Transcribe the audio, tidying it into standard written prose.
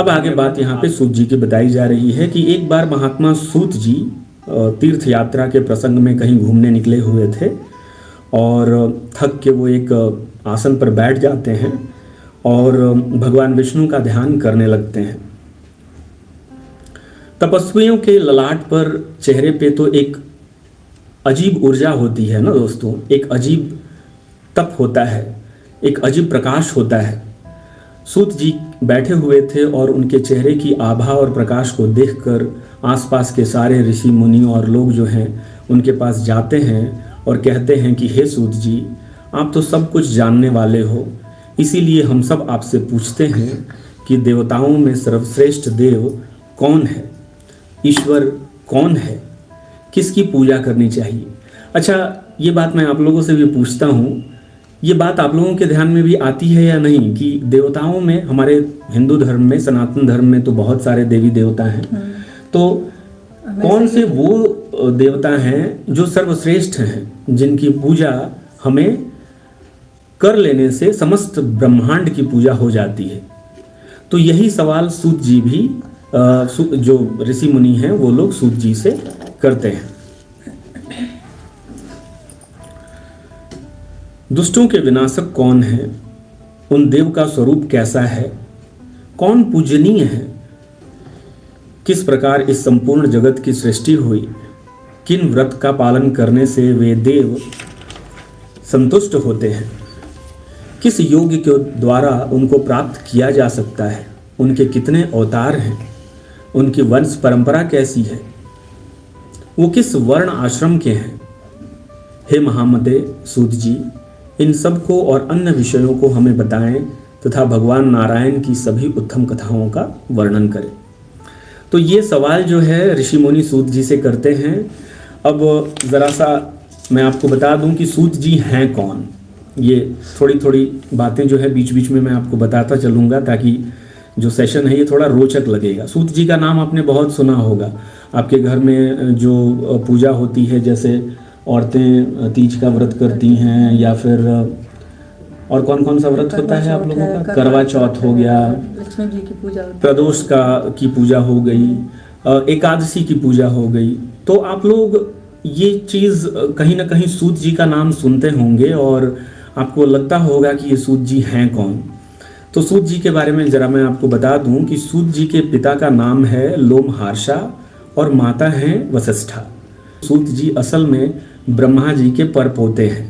अब आगे बात यहाँ पे सूत जी की बताई जा रही है कि एक बार महात्मा सूत जी तीर्थ यात्रा के प्रसंग में कहीं घूमने निकले हुए थे और थक के वो एक आसन पर बैठ जाते हैं और भगवान विष्णु का ध्यान करने लगते हैं। तपस्वियों के ललाट पर, चेहरे पे तो एक अजीब ऊर्जा होती है ना दोस्तों, एक अजीब तप होता है, एक अजीब प्रकाश होता है। सूत जी बैठे हुए थे और उनके चेहरे की आभा और प्रकाश को देखकर आसपास के सारे ऋषि मुनि और लोग जो हैं उनके पास जाते हैं और कहते हैं कि हे सूत जी, आप तो सब कुछ जानने वाले हो, इसीलिए हम सब आपसे पूछते हैं कि देवताओं में सर्वश्रेष्ठ देव कौन है, ईश्वर कौन है, किसकी पूजा करनी चाहिए। अच्छा, ये बात मैं आप लोगों से भी पूछता हूँ, ये बात आप लोगों के ध्यान में भी आती है या नहीं कि देवताओं में, हमारे हिंदू धर्म में, सनातन धर्म में तो बहुत सारे देवी देवता हैं, तो कौन से वो देवता हैं जो सर्वश्रेष्ठ हैं, जिनकी पूजा हमें कर लेने से समस्त ब्रह्मांड की पूजा हो जाती है। तो यही सवाल सूत जी भी, जो ऋषि मुनि हैं वो लोग सूत जी से करते हैं। दुष्टों के विनाशक कौन है, उन देव का स्वरूप कैसा है, कौन पूजनीय है, किस प्रकार इस संपूर्ण जगत की सृष्टि हुई, किन व्रत का पालन करने से वे देव संतुष्ट होते हैं, किस योग के द्वारा उनको प्राप्त किया जा सकता है, उनके कितने अवतार हैं, उनकी वंश परंपरा कैसी है, वो किस वर्ण आश्रम के हैं। हे महामते सूत जी, इन सब को और अन्य विषयों को हमें बताएं तथा भगवान नारायण की सभी उत्तम कथाओं का वर्णन करें। तो ये सवाल जो है ऋषि मुनि सूत जी से करते हैं। अब ज़रा सा मैं आपको बता दूं कि सूत जी हैं कौन। ये थोड़ी थोड़ी बातें जो है बीच बीच में मैं आपको बताता चलूँगा ताकि जो सेशन है ये थोड़ा रोचक लगेगा। सूत जी का नाम आपने बहुत सुना होगा, आपके घर में जो पूजा होती है, जैसे औरतें तीज का व्रत करती हैं, या फिर और कौन कौन सा व्रत होता है आप लोगों का, करवा चौथ हो गया, लक्ष्मी जी की पूजा, प्रदोष की पूजा हो गई, एकादशी की पूजा हो गई। तो आप लोग ये चीज़ कहीं ना कहीं सूत जी का नाम सुनते होंगे और आपको लगता होगा कि ये सूत जी हैं कौन। तो सूत जी के बारे में ज़रा मैं आपको बता दूं कि सूत जी के पिता का नाम है लोमहर्षा और माता हैं वसिष्ठा। सूत जी असल में ब्रह्मा जी के परपोते हैं।